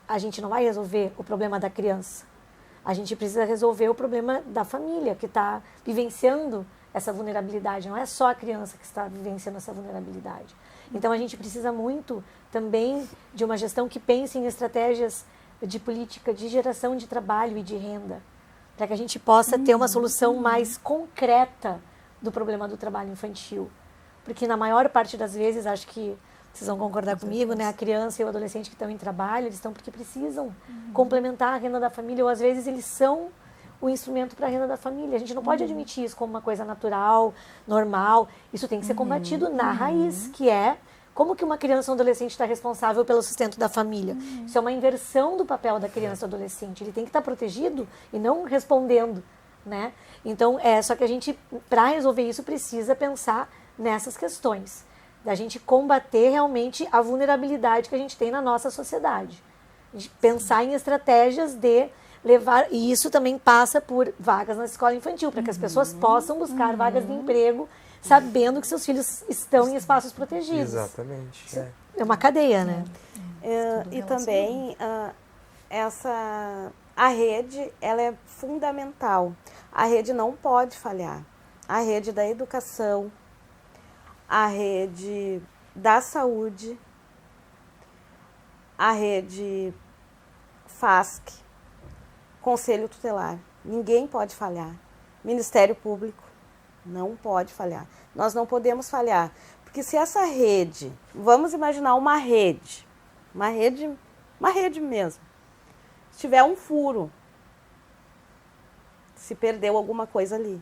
a gente não vai resolver o problema da criança. A gente precisa resolver o problema da família que está vivenciando essa vulnerabilidade. Não é só a criança que está vivenciando essa vulnerabilidade. Então, a gente precisa muito também de uma gestão que pense em estratégias de política de geração de trabalho e de renda, para que a gente possa ter uma solução mais concreta do problema do trabalho infantil. Porque, na maior parte das vezes, acho que vocês vão concordar comigo, né? A criança e o adolescente que estão em trabalho, eles estão porque precisam complementar a renda da família, ou às vezes eles são o instrumento para a renda da família. A gente não pode admitir isso como uma coisa natural, normal. Isso tem que ser combatido na raiz, que é como que uma criança ou um adolescente está responsável pelo sustento da família. Isso é uma inversão do papel da criança ou adolescente. Ele tem que estar protegido e não respondendo, né? Então, só que a gente, para resolver isso, precisa pensar nessas questões, da gente combater realmente a vulnerabilidade que a gente tem na nossa sociedade. De pensar em estratégias de levar, e isso também passa por vagas na escola infantil, para que as pessoas possam buscar vagas de emprego, sabendo que seus filhos estão em espaços protegidos. Exatamente. É uma cadeia, né? E também a rede, ela é fundamental. A rede não pode falhar. A rede da educação, a rede da saúde, a rede FASC, Conselho Tutelar. Ninguém pode falhar. Ministério Público não pode falhar. Nós não podemos falhar. Porque se essa rede, vamos imaginar uma rede mesmo, se tiver um furo, se perdeu alguma coisa ali.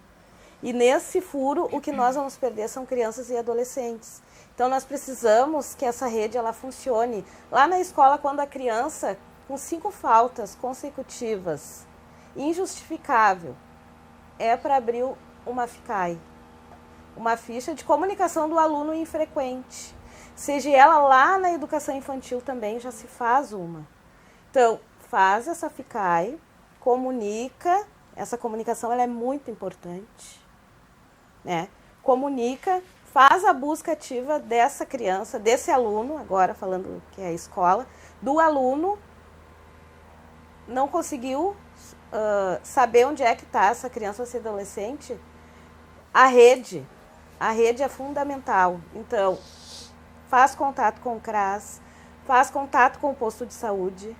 E nesse furo, o que nós vamos perder são crianças e adolescentes. Então, nós precisamos que essa rede ela funcione. Lá na escola, quando a criança, com 5 faltas consecutivas, injustificável, é para abrir uma FICAI, uma ficha de comunicação do aluno infrequente. Seja ela lá na educação infantil também já se faz uma. Então, faz essa FICAI, comunica, essa comunicação ela é muito importante, né? Comunica, faz a busca ativa dessa criança, desse aluno, agora falando que é a escola, do aluno, não conseguiu saber onde é que está essa criança ou esse adolescente, a rede é fundamental. Então, faz contato com o CRAS, faz contato com o posto de saúde,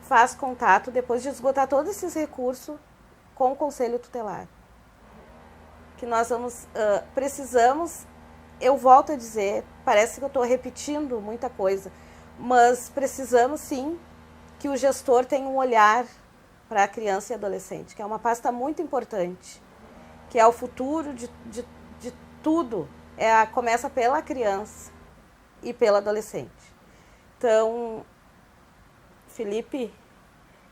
faz contato, depois de esgotar todos esses recursos, com o Conselho Tutelar. Que nós precisamos, eu volto a dizer, parece que eu estou repetindo muita coisa, mas precisamos sim que o gestor tenha um olhar para a criança e adolescente, que é uma pasta muito importante, que é o futuro de tudo, começa pela criança e pelo adolescente. Então, Felipe,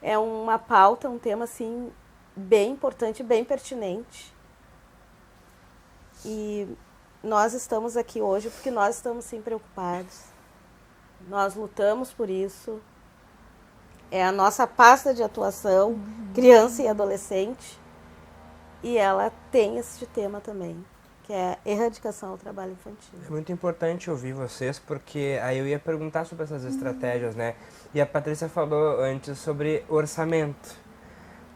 é uma pauta, um tema assim, bem importante, bem pertinente. E nós estamos aqui hoje porque nós estamos sim preocupados. Nós lutamos por isso. É a nossa pasta de atuação, criança e adolescente. E ela tem este tema também, que é a erradicação ao trabalho infantil. É muito importante ouvir vocês, porque aí eu ia perguntar sobre essas estratégias, né? E a Patrícia falou antes sobre orçamento.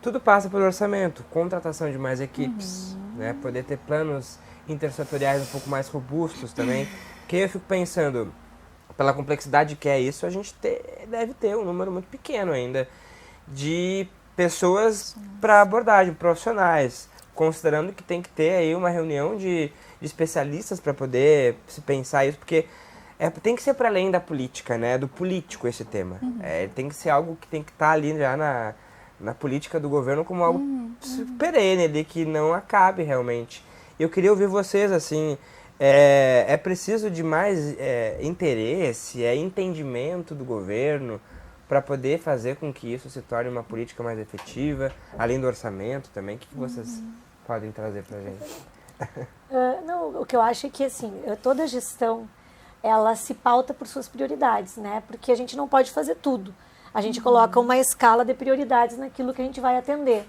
Tudo passa por orçamento, contratação de mais equipes, né? Poder ter planos intersetoriais um pouco mais robustos também. Porque eu fico pensando, pela complexidade que é isso, a gente deve ter um número muito pequeno ainda de pessoas para abordagem, profissionais, considerando que tem que ter aí uma reunião de especialistas para poder se pensar isso, porque tem que ser para além da política, né? Do político esse tema. Tem que ser algo que tem que estar ali já na política do governo como algo perene ali, que não acabe realmente. Eu queria ouvir vocês, assim, é preciso de mais interesse, entendimento do governo para poder fazer com que isso se torne uma política mais efetiva, além do orçamento também. O que vocês podem trazer para a gente? Não, o que eu acho é que, assim, toda gestão, ela se pauta por suas prioridades, né? Porque a gente não pode fazer tudo. A gente coloca uma escala de prioridades naquilo que a gente vai atender.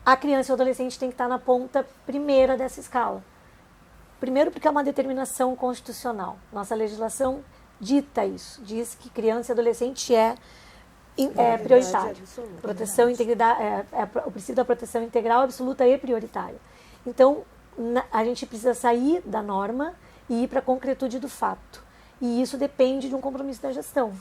A criança e o adolescente tem que estar na ponta primeira dessa escala. Primeiro porque é uma determinação constitucional. Nossa legislação dita isso, diz que criança e adolescente é prioritário. Proteção, integridade, o princípio da proteção integral, absoluta e prioritária. Então, a gente precisa sair da norma e ir para a concretude do fato. E isso depende de um compromisso da gestão.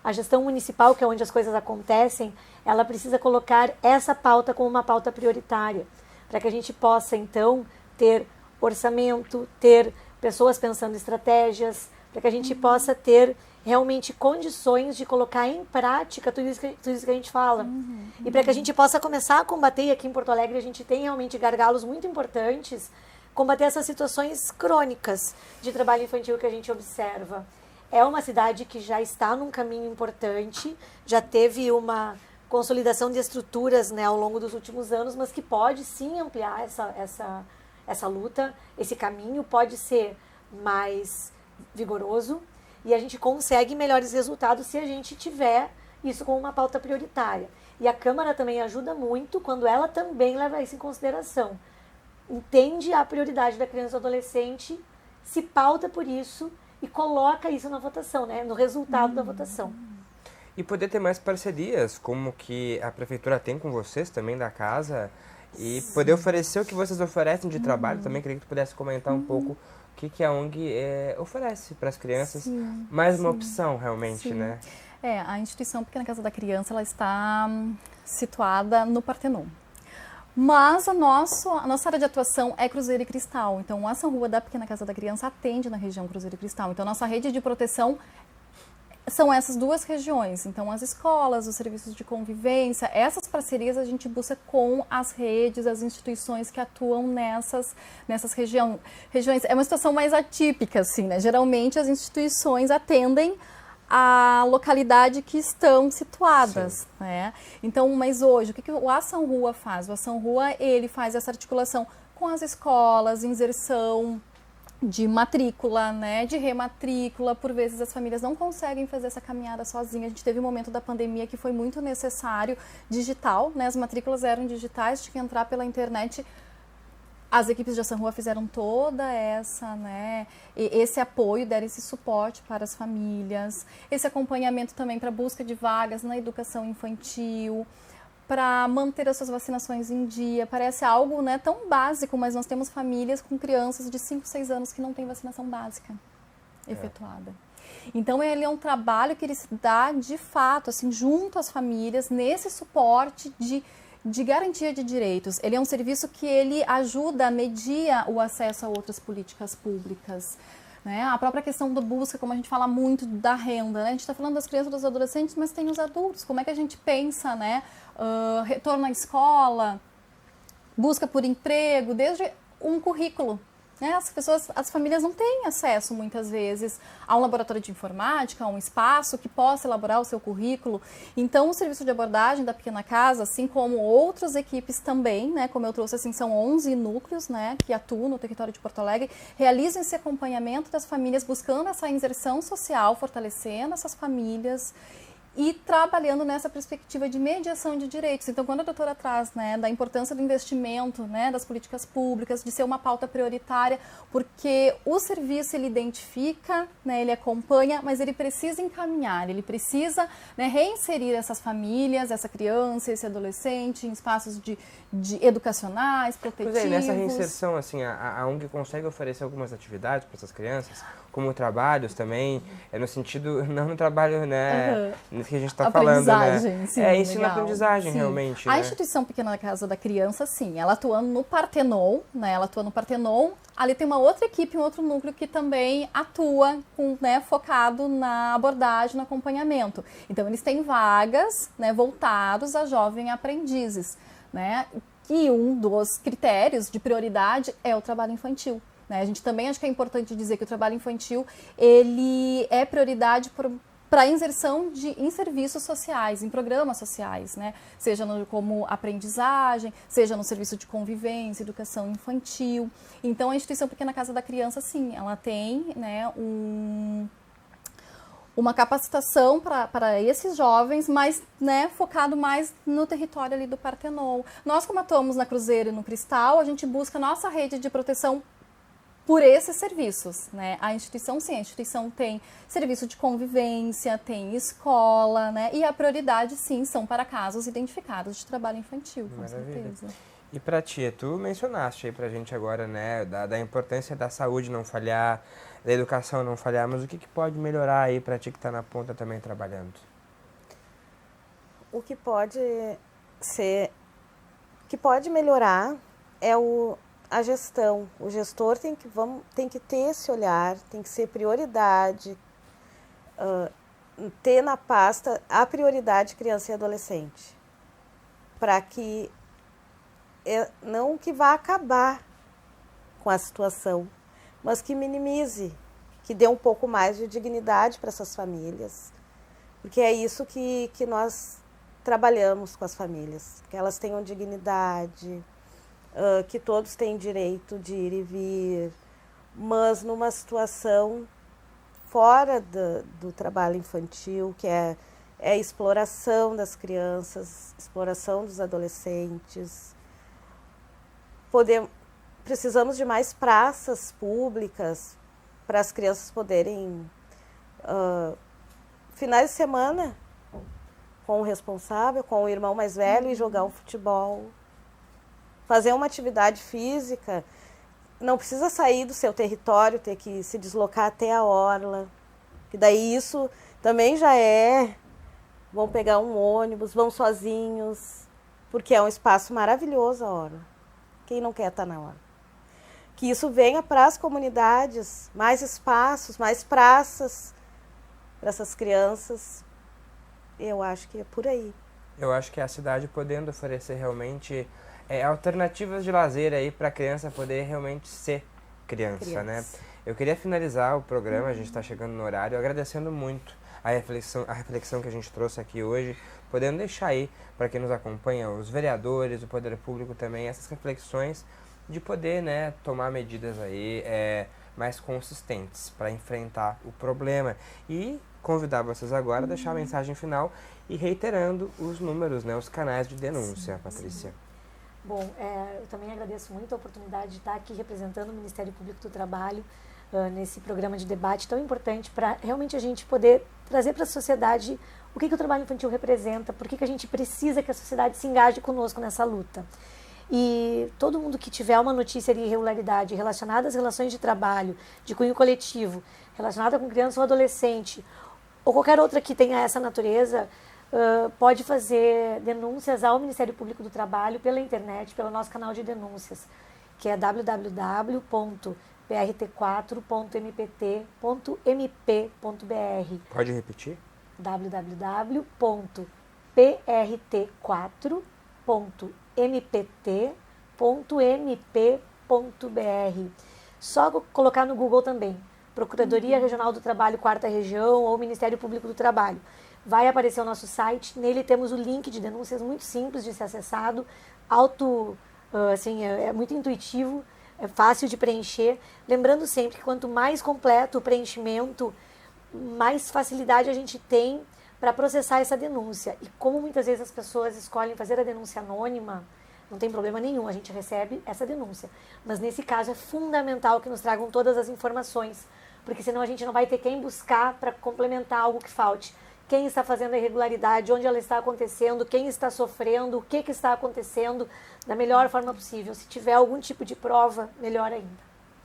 A gestão municipal, que é onde as coisas acontecem, ela precisa colocar essa pauta como uma pauta prioritária, para que a gente possa, então, ter orçamento, ter pessoas pensando estratégias, para que a gente possa ter realmente condições de colocar em prática tudo isso que a gente fala. E para que a gente possa começar a combater, e aqui em Porto Alegre a gente tem realmente gargalos muito importantes, combater essas situações crônicas de trabalho infantil que a gente observa. É uma cidade que já está num caminho importante, já teve uma consolidação de estruturas, né, ao longo dos últimos anos, mas que pode sim ampliar essa luta, esse caminho pode ser mais vigoroso e a gente consegue melhores resultados se a gente tiver isso como uma pauta prioritária. E a Câmara também ajuda muito quando ela também leva isso em consideração. Entende a prioridade da criança e do adolescente, se pauta por isso e coloca isso na votação, né, no resultado da votação. E poder ter mais parcerias, como que a prefeitura tem com vocês também da casa, e poder oferecer o que vocês oferecem de trabalho também. Queria que tu pudesse comentar um pouco o que a ONG oferece para as crianças. Mais uma opção, realmente, né? A instituição Pequena Casa da Criança, ela está situada no Partenon. Mas a nossa área de atuação é Cruzeiro e Cristal. Então, a Ação Rua da Pequena Casa da Criança atende na região Cruzeiro e Cristal. Então, nossa rede de proteção são essas duas regiões. Então, as escolas, os serviços de convivência, essas parcerias a gente busca com as redes, as instituições que atuam nessas regiões. É uma situação mais atípica, assim, né? Geralmente, as instituições atendem a localidade que estão situadas, né? Então, mas hoje, o que o Ação Rua faz? O Ação Rua, ele faz essa articulação com as escolas, inserção de matrícula, né, de rematrícula. Por vezes as famílias não conseguem fazer essa caminhada sozinhas. A gente teve um momento da pandemia que foi muito necessário digital, né, as matrículas eram digitais, tinha que entrar pela internet. As equipes de Ação Rua fizeram toda essa, né, esse apoio, deram esse suporte para as famílias, esse acompanhamento também para a busca de vagas na educação infantil, para manter as suas vacinações em dia. Parece algo, né, tão básico, mas nós temos famílias com crianças de 5, 6 anos que não têm vacinação básica efetuada. Então, ele é um trabalho que ele se dá, de fato, assim, junto às famílias, nesse suporte de garantia de direitos. Ele é um serviço que ele ajuda a mediar o acesso a outras políticas públicas. Né? A própria questão da busca, como a gente fala muito da renda, né? A gente está falando das crianças e dos adolescentes, mas tem os adultos. Como é que a gente pensa, né? Retorno à escola, busca por emprego, desde um currículo. Né? As famílias não têm acesso, muitas vezes, a um laboratório de informática, a um espaço que possa elaborar o seu currículo. Então, o serviço de abordagem da Pequena Casa, assim como outras equipes também, né, como eu trouxe, assim, são 11 núcleos, né, que atuam no território de Porto Alegre, realizam esse acompanhamento das famílias, buscando essa inserção social, fortalecendo essas famílias e trabalhando nessa perspectiva de mediação de direitos. Então, quando a doutora traz, né, da importância do investimento, né, das políticas públicas, de ser uma pauta prioritária, porque o serviço ele identifica, né, ele acompanha, mas ele precisa encaminhar, ele precisa, né, reinserir essas famílias, essa criança, esse adolescente em espaços de educacionais, protetivos. Pois é, nessa reinserção, assim, a ONG consegue oferecer algumas atividades para essas crianças, como trabalhos também, no sentido, não no trabalho, né, que a gente está falando, né? Sim, ensino-aprendizagem, realmente. A né? instituição Pequena Casa da Criança, sim, ela atuando no Partenon, né? Ela atua no Partenon. Ali tem uma outra equipe, um outro núcleo que também atua com, né, focado na abordagem, no acompanhamento. Então, eles têm vagas, né, voltados a jovens aprendizes, né? E um dos critérios de prioridade é o trabalho infantil. Né? A gente também acho que é importante dizer que o trabalho infantil ele é prioridade para a inserção em serviços sociais, em programas sociais, né? Seja como aprendizagem, seja no serviço de convivência, educação infantil. Então, a instituição Pequena Casa da Criança, sim, ela tem, né, uma capacitação para esses jovens, mas, né, focado mais no território ali do Partenon. Nós, como atuamos na Cruzeiro e no Cristal, a gente busca nossa rede de proteção por esses serviços, né? A instituição, sim, a instituição tem serviço de convivência, tem escola, né? E a prioridade, sim, são para casos identificados de trabalho infantil, com certeza. E para ti, tu mencionaste aí pra gente agora, né, da importância da saúde não falhar, da educação não falhar, mas o que pode melhorar aí para ti que está na ponta também trabalhando? O que pode melhorar é a gestão. O gestor tem que ter esse olhar, tem que ser prioridade, ter na pasta a prioridade criança e adolescente, para que não que vá acabar com a situação, mas que minimize, que dê um pouco mais de dignidade para essas famílias, porque é isso que nós trabalhamos com as famílias, que elas tenham dignidade, que todos têm direito de ir e vir, mas numa situação fora do trabalho infantil, que é a exploração das crianças, exploração dos adolescentes. Precisamos de mais praças públicas para as crianças poderem, finais de semana, com o responsável, com o irmão mais velho, e jogar um futebol. Fazer uma atividade física, não precisa sair do seu território, ter que se deslocar até a orla, que daí isso também já vão pegar um ônibus, vão sozinhos, porque é um espaço maravilhoso a orla. Quem não quer estar na orla? Que isso venha para as comunidades, mais espaços, mais praças, para essas crianças. Eu acho que é por aí. Eu acho que a cidade podendo oferecer realmente alternativas de lazer aí para a criança poder realmente ser criança, né? Eu queria finalizar o programa, a gente está chegando no horário, agradecendo muito a reflexão que a gente trouxe aqui hoje, podendo deixar aí para quem nos acompanha, os vereadores, o poder público também, essas reflexões de poder, né, tomar medidas aí mais consistentes para enfrentar o problema. E convidar vocês agora a deixar a mensagem final e reiterando os números, né, os canais de denúncia, Patrícia. Bom, eu também agradeço muito a oportunidade de estar aqui representando o Ministério Público do Trabalho nesse programa de debate tão importante para realmente a gente poder trazer para a sociedade o que o trabalho infantil representa, por que a gente precisa que a sociedade se engaje conosco nessa luta. E todo mundo que tiver uma notícia de irregularidade relacionada às relações de trabalho, de cunho coletivo, relacionada com criança ou adolescente, ou qualquer outra que tenha essa natureza, pode fazer denúncias ao Ministério Público do Trabalho pela internet, pelo nosso canal de denúncias, que é www.prt4.mpt.mp.br. Pode repetir? www.prt4.mpt.mp.br. Só colocar no Google também, Procuradoria Regional do Trabalho, 4ª Região ou Ministério Público do Trabalho. Vai aparecer o nosso site, nele temos o link de denúncias muito simples de ser acessado, é muito intuitivo, é fácil de preencher. Lembrando sempre que quanto mais completo o preenchimento, mais facilidade a gente tem para processar essa denúncia. E como muitas vezes as pessoas escolhem fazer a denúncia anônima, não tem problema nenhum, a gente recebe essa denúncia. Mas nesse caso é fundamental que nos tragam todas as informações, porque senão a gente não vai ter quem buscar para complementar algo que falte. Quem está fazendo a irregularidade, onde ela está acontecendo, quem está sofrendo, o que está acontecendo, da melhor forma possível. Se tiver algum tipo de prova, melhor ainda.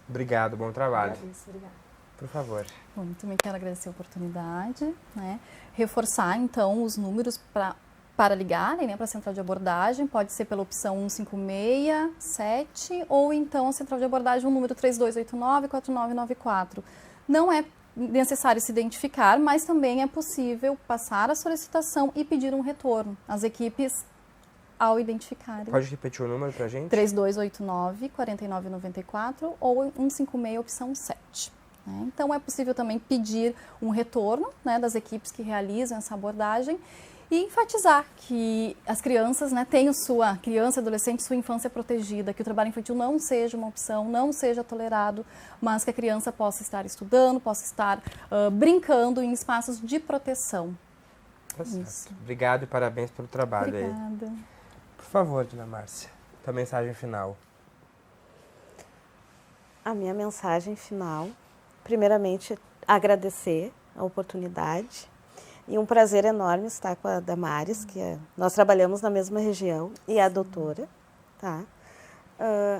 Obrigado, bom trabalho. Agradeço, obrigada. Por favor. Bom, também quero agradecer a oportunidade, né? Reforçar, então, os números para ligarem, né, para a central de abordagem. Pode ser pela opção 156-7 ou então a central de abordagem, o número 3289-4994. Não é necessário se identificar, mas também é possível passar a solicitação e pedir um retorno. As equipes, ao identificarem. Pode repetir o número para a gente? 3289-4994 ou 156, opção 7. Né? Então, é possível também pedir um retorno, né, das equipes que realizam essa abordagem e enfatizar que as crianças, né, tenham sua criança, adolescente, sua infância protegida, que o trabalho infantil não seja uma opção, não seja tolerado, mas que a criança possa estar estudando, possa estar brincando em espaços de proteção. Tá certo. Obrigado e parabéns pelo trabalho. Obrigada. Aí. Por favor, Dona Márcia, tua mensagem final. A minha mensagem final, primeiramente, agradecer a oportunidade. E um prazer enorme estar com a Damares, que nós trabalhamos na mesma região, e a doutora. Tá?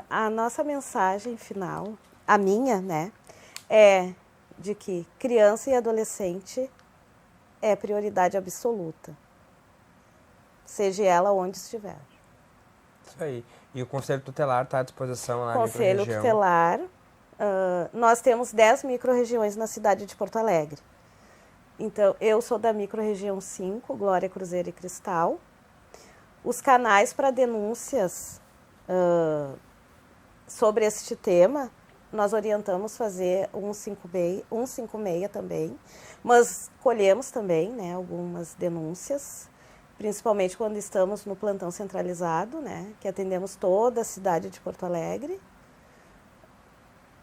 A nossa mensagem final, a minha, né, é de que criança e adolescente é prioridade absoluta, seja ela onde estiver. Isso aí. E o Conselho Tutelar está à disposição lá na Conselho microrregião. Tutelar, nós temos 10 microrregiões na cidade de Porto Alegre. Então, eu sou da microrregião 5, Glória, Cruzeiro e Cristal. Os canais para denúncias sobre este tema, nós orientamos fazer 156 também, mas colhemos também, né, algumas denúncias, principalmente quando estamos no plantão centralizado, né, que atendemos toda a cidade de Porto Alegre.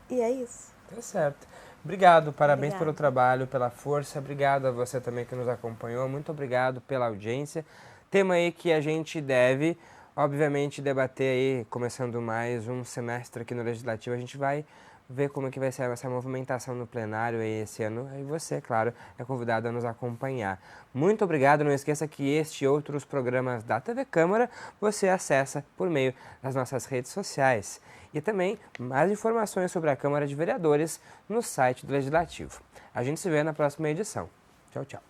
E é isso. Tá certo. Obrigado, parabéns Obrigada. pelo trabalho, pela força. Obrigado a você também que nos acompanhou. Muito obrigado pela audiência. Tema aí que a gente deve, obviamente, debater aí, começando mais um semestre aqui no Legislativo. A gente vai ver como é que vai ser essa movimentação no plenário aí esse ano. E você, claro, é convidado a nos acompanhar. Muito obrigado. Não esqueça que este e outros programas da TV Câmara você acessa por meio das nossas redes sociais. E também mais informações sobre a Câmara de Vereadores no site do Legislativo. A gente se vê na próxima edição. Tchau, tchau.